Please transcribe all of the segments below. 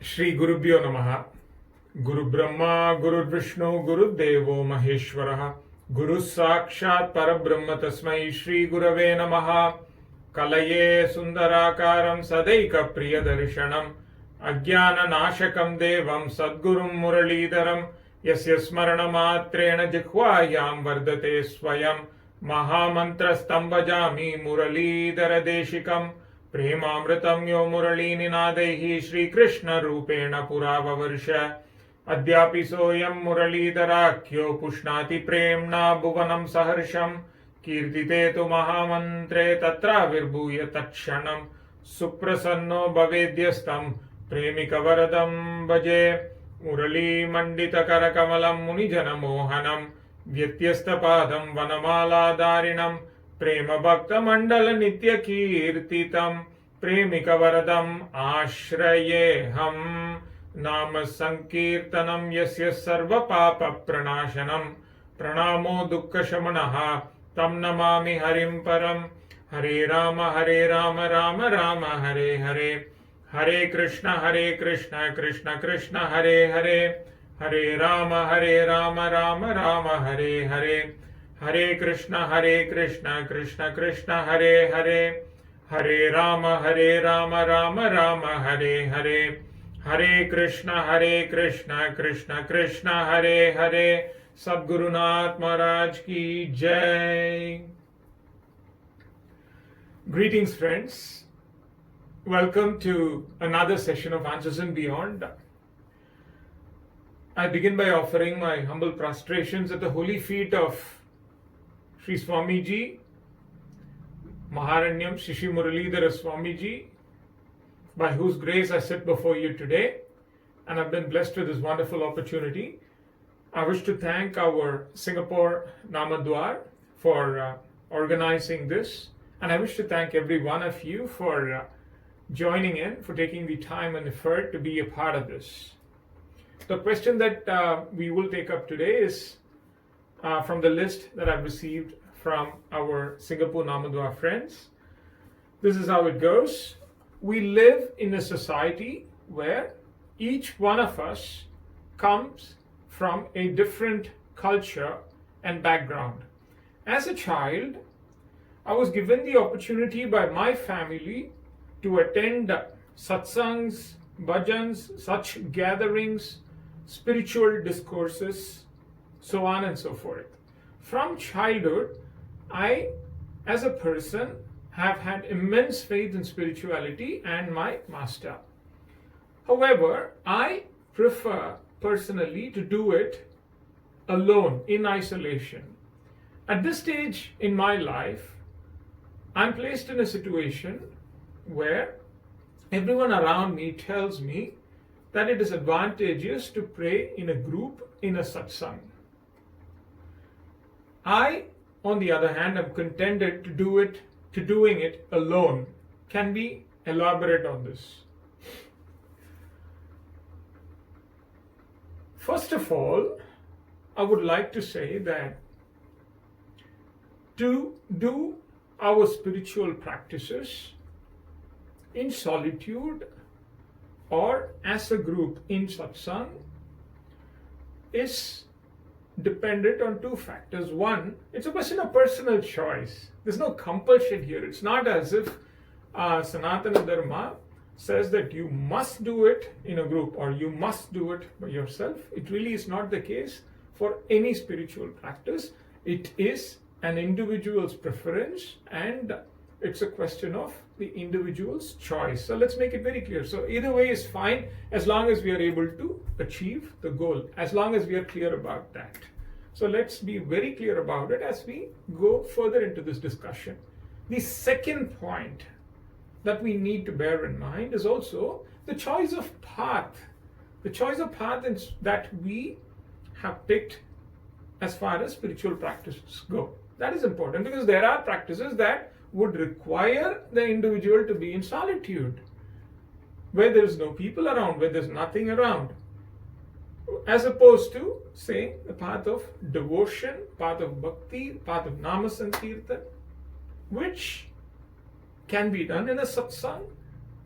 Shri Gurubhyo Namaha. Guru Brahma, Guru Vishnu, Guru Devo Maheshwaraha. Guru Sakshat Parabrahma Tasmai Shri Gurave Namaha. Kalaye Sundarakaram Sadaika Priyadarshanam. Ajnana Nashakam Devam Sadgurum Muralidharam. Yasya Smarana Matrena Jikhvayam Vardate Swayam. Mahamantra Stambhajami Muralidhara Deshikam. प्रेमामृतं यो मुरलीनिनादैः श्रीकृष्णरूपेण पुराववर्ष अद्यापि सोऽयं मुरलीधराख्यो पुष्णाति प्रेम्णा भुवनं सहर्षं कीर्तिते तु महामन्त्रे तत्राविर्भूय तत्क्षणं सुप्रसन्नो भवेद्यस्तं प्रेमिकवरदं भजे मुरलीमण्डितकरकमलं मुनिजनमोहनं व्यत्यस्तपादं वनमालाधारिणं प्रेम भक्त मंडल नित्य कीर्तितम प्रेमिक वरदम आश्रयेऽहं नाम संकीर्तनम यस्य सर्व पाप प्रणाशनम प्रणामो दुःख शमनः तम नमामि हरिं परम हरे राम राम राम हरे हरे हरे कृष्ण कृष्ण कृष्ण हरे हरे हरे राम राम राम हरे हरे हरे कृष्ण कृष्ण कृष्ण हरे हरे हरे राम राम राम हरे हरे हरे कृष्ण कृष्ण कृष्ण हरे हरे सद्गुरुनाथ महाराज की जय. Greetings friends, welcome to another session of Answers and Beyond. I begin by offering my humble prostrations at the holy feet of Sri Swamiji, Maharanyam, Sri Sri Muralidhara Swamiji, by whose grace I sit before you today, and I've been blessed with this wonderful opportunity. I wish to thank our Singapore Namadwaar for organizing this, and I wish to thank every one of you for joining in, for taking the time and effort to be a part of this. The question that we will take up today is from the list that I've received from our Singapore Namadwaar friends. This is how it goes. We live in a society where each one of us comes from a different culture and background. As a child, I was given the opportunity by my family to attend satsangs, bhajans, such gatherings, spiritual discourses, so on and so forth. From childhood, I, as a person, have had immense faith in spirituality and my master. However, I prefer personally to do it alone, in isolation. At this stage in my life, I'm placed in a situation where everyone around me tells me that it is advantageous to pray in a group, in a satsang. I, on the other hand, am contented to doing it alone. Can we elaborate on this? First of all, I would like to say that to do our spiritual practices in solitude or as a group in satsang is dependent on two factors. One, it's a question of personal choice. There's no compulsion here. It's not as if Sanatana Dharma says that you must do it in a group or you must do it by yourself. It really is not the case for any spiritual practice. It is an individual's preference and it's a question of the individual's choice. So let's make it very clear. So either way is fine as long as we are able to achieve the goal, as long as we are clear about that. So let's be very clear about it as we go further into this discussion. The second point that we need to bear in mind is also the choice of path. The choice of path that we have picked as far as spiritual practices go. That is important because there are practices that would require the individual to be in solitude, where there is no people around, where there's nothing around, as opposed to, say, the path of devotion, path of bhakti, path of nama sankirtan, which can be done in a satsang,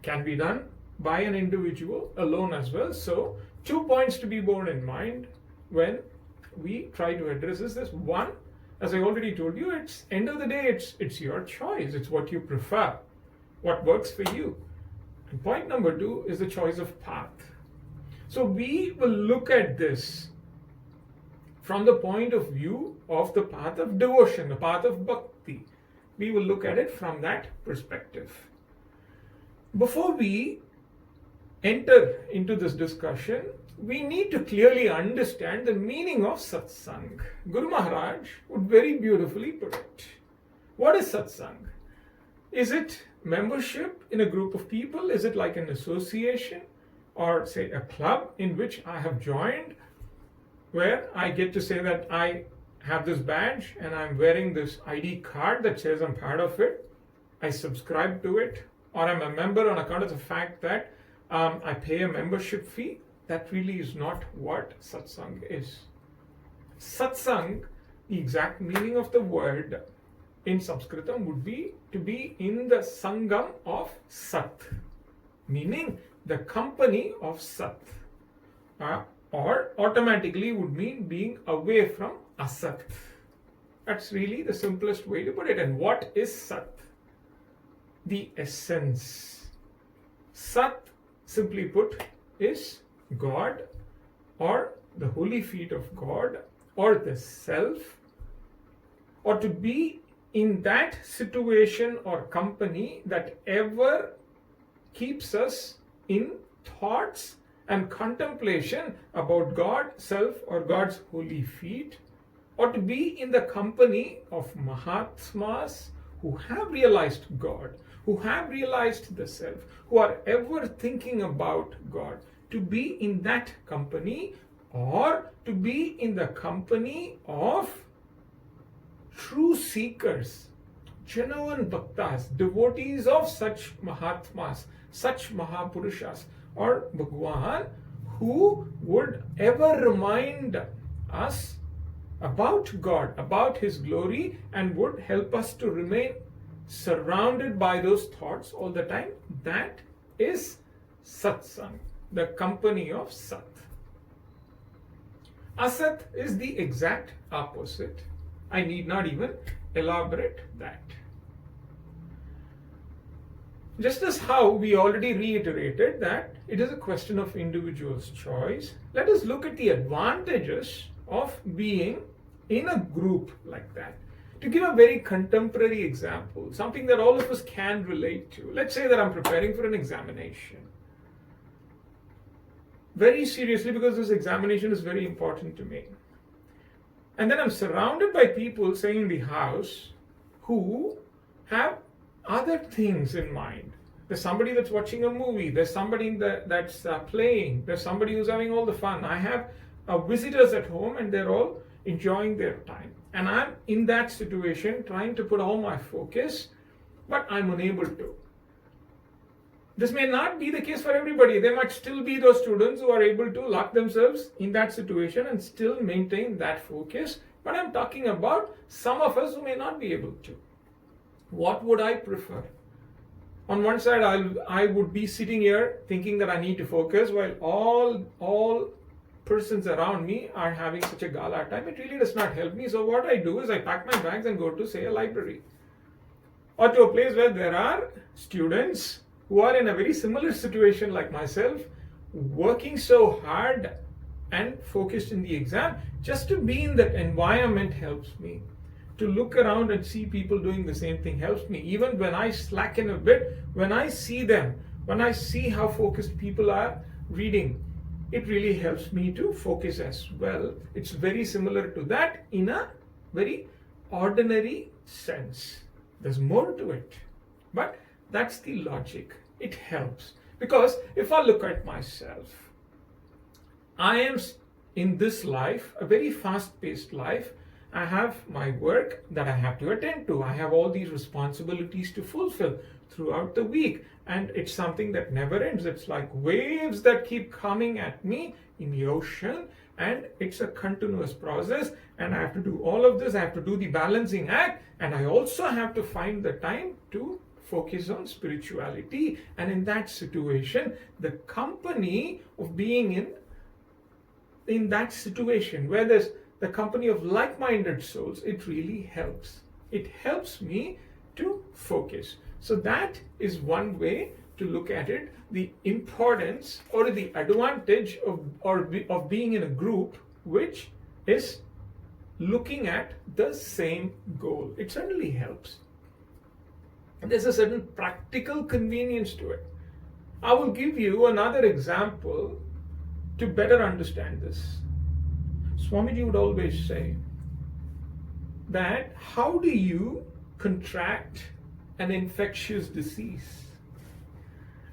can be done by an individual alone as well. So 2 points to be borne in mind when we try to address this. One, as I already told you, it's end of the day, it's your choice. It's what you prefer, what works for you. And point number 2 is the choice of path. So we will look at this from the point of view of the path of devotion, the path of bhakti. We will look at it from that perspective. Before we enter into this discussion, we need to clearly understand the meaning of satsang. Guru Maharaj would very beautifully put it. What is satsang? Is it membership in a group of people? Is it like an association or say a club in which I have joined, where I get to say that I have this badge and I'm wearing this ID card that says I'm part of it, I subscribe to it, or I'm a member on account of the fact that I pay a membership fee? That really is not what satsang is. Satsang, the exact meaning of the word in Sanskritam would be to be in the sangam of Sat, meaning the company of Sat, or automatically would mean being away from Asat. That's really the simplest way to put it. And what is Sat? The essence. Sat, simply put, is God, or the holy feet of God, or the self, or to be in that situation or company that ever keeps us in thoughts and contemplation about God, self, or God's holy feet, or to be in the company of Mahatmas who have realized God, who have realized the self, who are ever thinking about God, to be in that company, or to be in the company of true seekers, genuine bhaktas, devotees of such Mahatmas, such Mahapurushas, or Bhagwan, who would ever remind us about God, about His glory, and would help us to remain surrounded by those thoughts all the time. That is satsang, the company of Sat. Asat is the exact opposite. I need not even elaborate that. Just as how we already reiterated that it is a question of individual's choice, let us look at the advantages of being in a group like that. To give a very contemporary example, something that all of us can relate to. Let's say that I'm preparing for an examination. Very seriously, because this examination is very important to me. And then I'm surrounded by people, say in the house, who have other things in mind. There's somebody that's watching a movie. There's somebody that's playing. There's somebody who's having all the fun. I have visitors at home and they're all enjoying their time. And I'm in that situation trying to put all my focus, but I'm unable to. This may not be the case for everybody. There might still be those students who are able to lock themselves in that situation and still maintain that focus. But I'm talking about some of us who may not be able to. What would I prefer? On one side, I would be sitting here thinking that I need to focus while all persons around me are having such a gala time. It really does not help me. So what I do is I pack my bags and go to, say, a library. Or to a place where there are students who are in a very similar situation like myself, working so hard and focused in the exam. Just to be in that environment helps me. To look around and see people doing the same thing helps me. Even when I slacken a bit, when I see them, when I see how focused people are reading, it really helps me to focus as well. It's very similar to that in a very ordinary sense. There's more to it. But that's the logic. It helps. Because if I look at myself, I am in this life, a very fast-paced life. I have my work that I have to attend to. I have all these responsibilities to fulfill throughout the week. And it's something that never ends. It's like waves that keep coming at me in the ocean. And it's a continuous process. And I have to do all of this. I have to do the balancing act. And I also have to find the time to focus on spirituality. And in that situation, the company of being in that situation where there's the company of like-minded souls, it really helps. It helps me to focus. So that is one way to look at it, the importance or the advantage of being in a group which is looking at the same goal. It certainly helps. And there's a certain practical convenience to it. I will give you another example to better understand this. Swamiji would always say that how do you contract an infectious disease?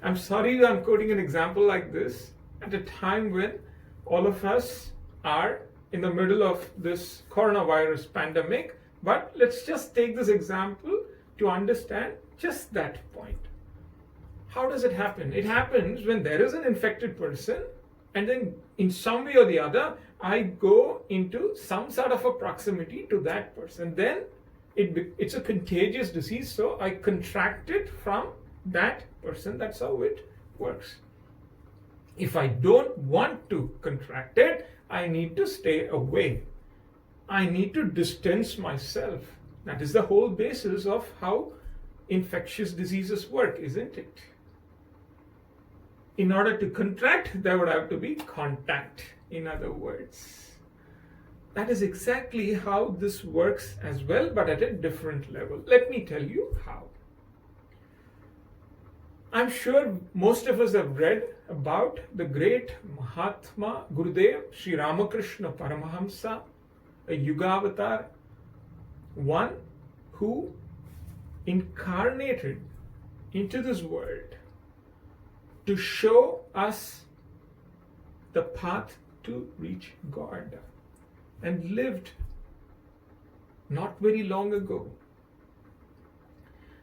I'm sorry I'm quoting an example like this at a time when all of us are in the middle of this coronavirus pandemic, but let's just take this example to understand just that point. How does it happen? It happens when there is an infected person, and then in some way or the other, I go into some sort of a proximity to that person. Then it's a contagious disease, so I contract it from that person. That's how it works. If I don't want to contract it, I need to stay away. I need to distance myself. That is the whole basis of how infectious diseases work, isn't it? In order to contract, there would have to be contact, in other words. That is exactly how this works as well, but at a different level. Let me tell you how. I'm sure most of us have read about the great Mahatma Gurudev, Sri Ramakrishna Paramahamsa, a Yugavatar, one who incarnated into this world to show us the path to reach God, and lived not very long ago.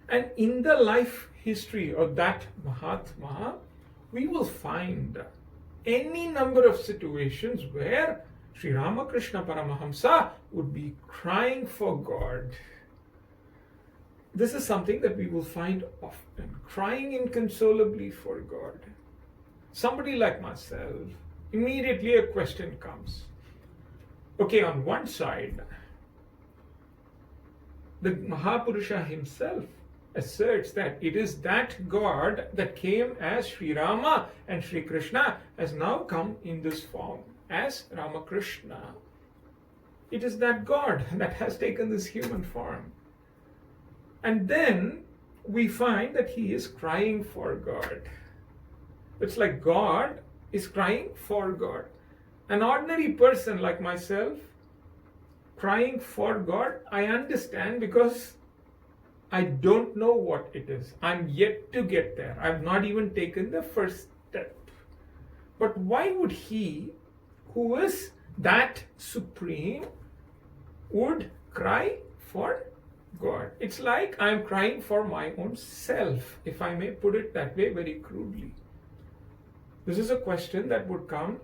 And in the life history of that Mahatma, we will find any number of situations where Sri Ramakrishna Paramahamsa would be crying for God. This is something that we will find often, crying inconsolably for God. Somebody like myself, immediately a question comes. Okay, on one side, the Mahapurusha himself asserts that it is that God that came as Sri Rama, and Sri Krishna has now come in this form as Ramakrishna. It is that God that has taken this human form. And then we find that he is crying for God. It's like God is crying for God. An ordinary person like myself crying for God, I understand, because I don't know what it is. I'm yet to get there. I've not even taken the first step. But why would he, who is that supreme, would cry for God? It's like I'm crying for my own self, if I may put it that way very crudely. This is a question that would come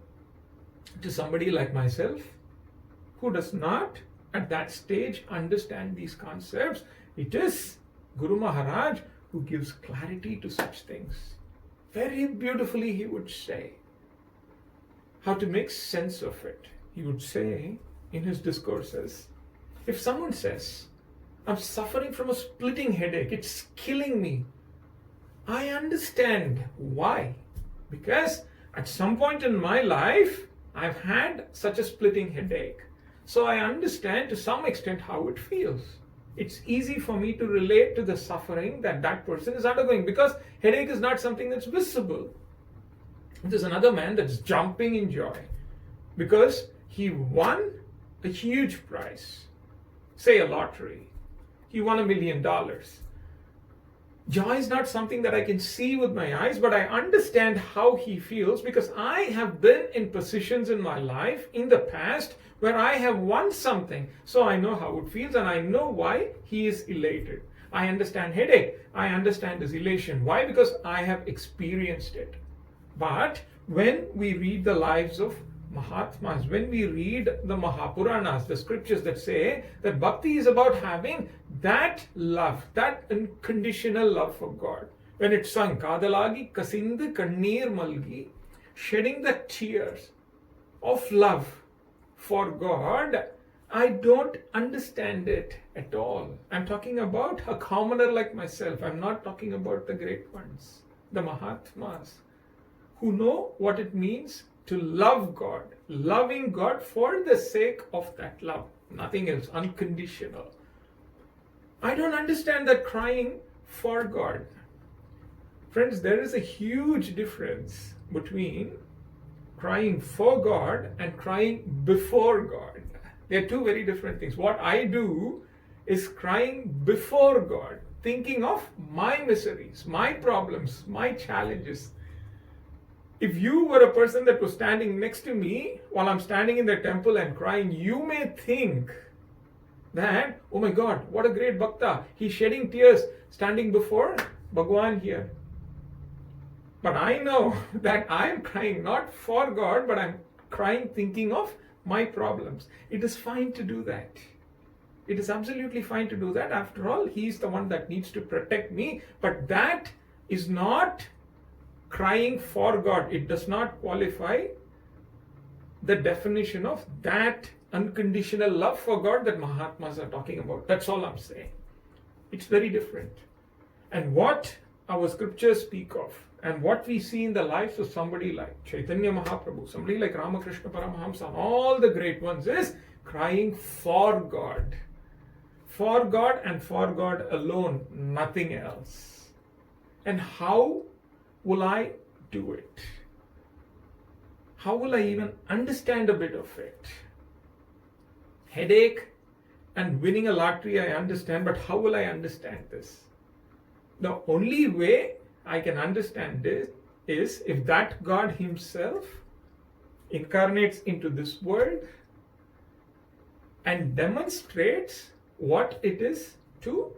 to somebody like myself who does not at that stage understand these concepts. It is Guru Maharaj who gives clarity to such things. Very beautifully he would say how to make sense of it. He would say in his discourses, if someone says, I'm suffering from a splitting headache, it's killing me, I understand why. Because at some point in my life, I've had such a splitting headache. So I understand to some extent how it feels. It's easy for me to relate to the suffering that that person is undergoing, because headache is not something that's visible. There's another man that's jumping in joy because he won a huge prize, say a lottery. He won $1 million. Joy is not something that I can see with my eyes, but I understand how he feels, because I have been in positions in my life in the past where I have won something. So I know how it feels, and I know why he is elated. I understand headache. I understand his elation. Why? Because I have experienced it. But when we read the lives of Mahatmas, when we read the Mahapuranas, the scriptures that say that bhakti is about having that love, that unconditional love for God. When it's sung, Kadalagi Kasindu Kannir Malgi, shedding the tears of love for God, I don't understand it at all. I'm talking about a commoner like myself. I'm not talking about the great ones, the Mahatmas, who know what it means to love God, loving God for the sake of that love, nothing else, unconditional. I don't understand that crying for God. Friends, there is a huge difference between crying for God and crying before God. They are two very different things. What I do is crying before God, thinking of my miseries, my problems, my challenges. If you were a person that was standing next to me while I'm standing in the temple and crying, you may think that, oh my God, what a great bhakta. He's shedding tears standing before Bhagwan here. But I know that I'm crying not for God, but I'm crying thinking of my problems. It is fine to do that. It is absolutely fine to do that. After all, He's the one that needs to protect me. But that is not crying for God. It does not qualify the definition of that unconditional love for God that Mahatmas are talking about. That's all I'm saying. It's very different. And what our scriptures speak of, and what we see in the lives of somebody like Chaitanya Mahaprabhu, somebody like Ramakrishna Paramahamsa, and all the great ones, is crying for God. For God and for God alone, nothing else. And how will I do it? How will I even understand a bit of it? Headache and winning a lottery, I understand, but how will I understand this? The only way I can understand this is if that God Himself incarnates into this world and demonstrates what it is to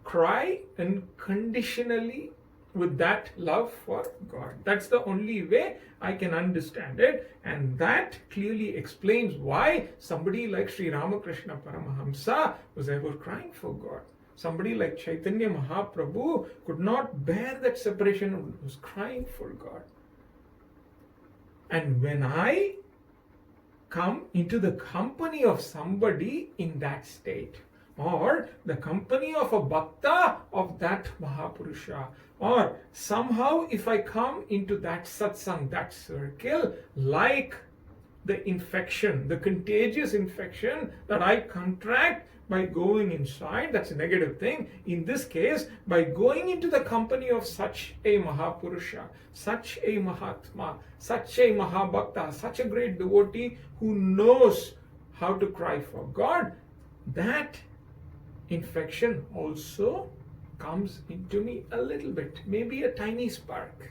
cry unconditionally with that love for God. That's the only way I can understand it, and that clearly explains why somebody like Sri Ramakrishna Paramahamsa was ever crying for God. Somebody like Chaitanya Mahaprabhu could not bear that separation and was crying for God. And when I come into the company of somebody in that state, or the company of a bhakta of that Mahapurusha, or somehow if I come into that satsang, that circle, like the infection, the contagious infection that I contract by going inside, that's a negative thing. In this case, by going into the company of such a Mahapurusha, such a Mahatma, such a Mahabhakta, such a great devotee who knows how to cry for God, that infection also comes into me a little bit, maybe a tiny spark.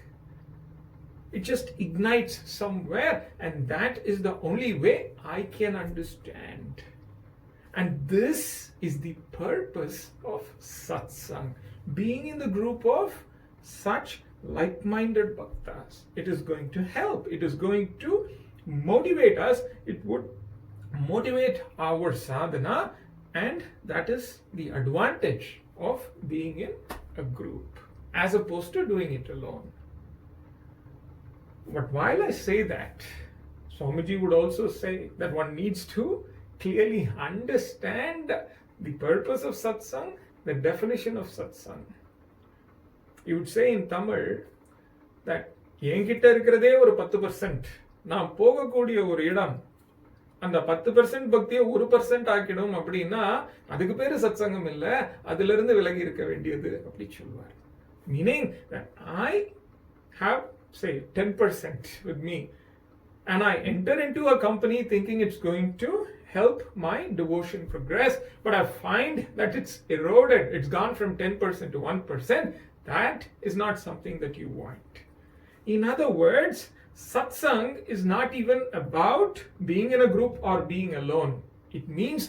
It just ignites somewhere, and that is the only way I can understand. And this is the purpose of satsang, being in the group of such like-minded bhaktas. It is going to help, it is going to motivate us, it would motivate our sadhana, and that is the advantage of being in a group as opposed to doing it alone. But while I say that, Swamiji would also say that one needs to clearly understand the purpose of satsang, the definition of satsang. He would say in Tamil that என்கிட்ட இருக்கிறதே ஒரு 10%, நான் போகக்கூடிய ஒரு இடம் அந்த 10% பக்தியை 1% ஆக்கிடும் அப்படின்னா அதுக்கு பேரு சத்சங்கம் இல்ல, அதுல இருந்து விலகி இருக்க வேண்டியது அப்படி சொல்வார். Meaning that I have, say, 10% with me, and I enter into a company thinking it's going to help my devotion progress, but I find that it's eroded, it's gone from 10% to 1%. That is not something that you want. In other words, satsang is not even about being in a group or being alone. It means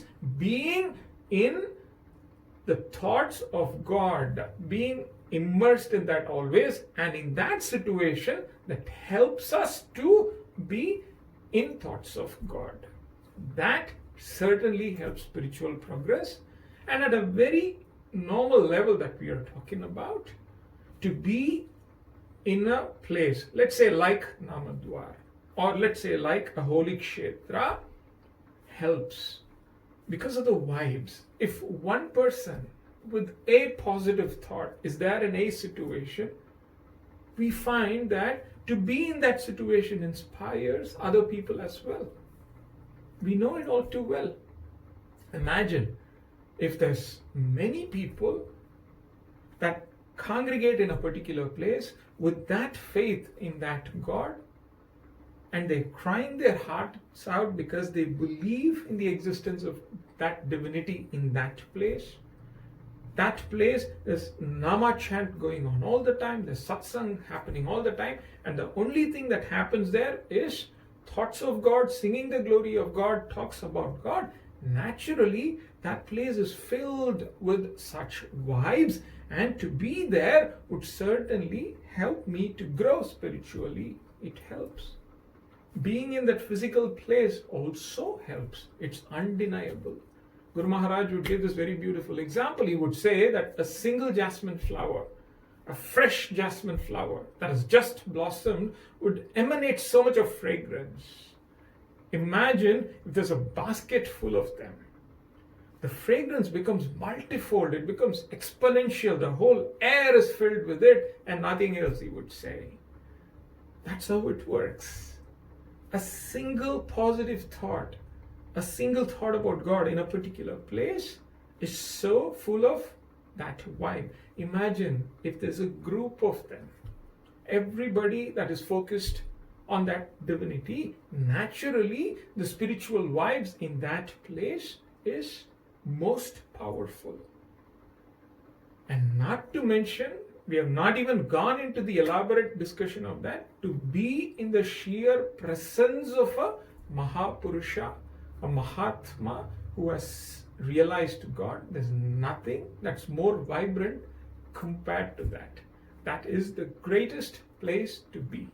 being in the thoughts of God, being immersed in that always, and in that situation that helps us to be in thoughts of God. That certainly helps spiritual progress. And at a very normal level that we are talking about, to be in a place, let's say like Namadwaar, or let's say like a holy kshetra, helps because of the vibes. If one person with a positive thought is there in a situation, we find that to be in that situation inspires other people as well. We know it all too well. Imagine if there's many people that congregate in a particular place with that faith in that God, and they're crying their hearts out because they believe in the existence of that divinity in that place. That place, there's Nama chant going on all the time, there's Satsang happening all the time, and the only thing that happens there is thoughts of God, singing the glory of God, talks about God. Naturally, that place is filled with such vibes, and to be there would certainly help me to grow spiritually. It helps. Being in that physical place also helps. It's undeniable. Guru Maharaj would give this very beautiful example. He would say that a single jasmine flower, a fresh jasmine flower that has just blossomed, would emanate so much of fragrance. Imagine if there's a basket full of them. The fragrance becomes multifold, it becomes exponential. The whole air is filled with it and nothing else, he would say. That's how it works. A single positive thought, a single thought about God in a particular place is so full of that vibe. Imagine if there's a group of them, everybody that is focused on that divinity, naturally the spiritual vibes in that place is most powerful. And not to mention, we have not even gone into the elaborate discussion of that, to be in the sheer presence of a Mahapurusha, a Mahatma who has realized God. There's nothing that's more vibrant compared to that. That is the greatest place to be.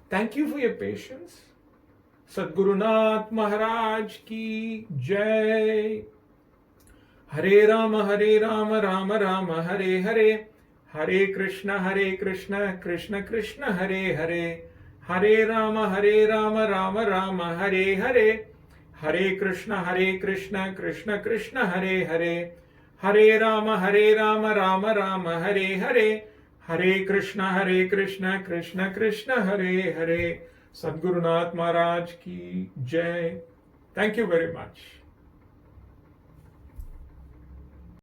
Thank you for your patience. Sadgurunath Maharaj ki Jai. Hare Rama, Rama Rama, Hare Hare. Hare Krishna, Krishna Krishna, Hare Hare. Hare Rama, Rama Rama, Hare Hare. Hare Krishna, Krishna Krishna, Hare Hare. Hare Rama, Rama Rama, Hare Hare. Hare Krishna, Krishna Krishna, Hare Hare. Sadgurunath Maharaj ki Jai. Thank you very much.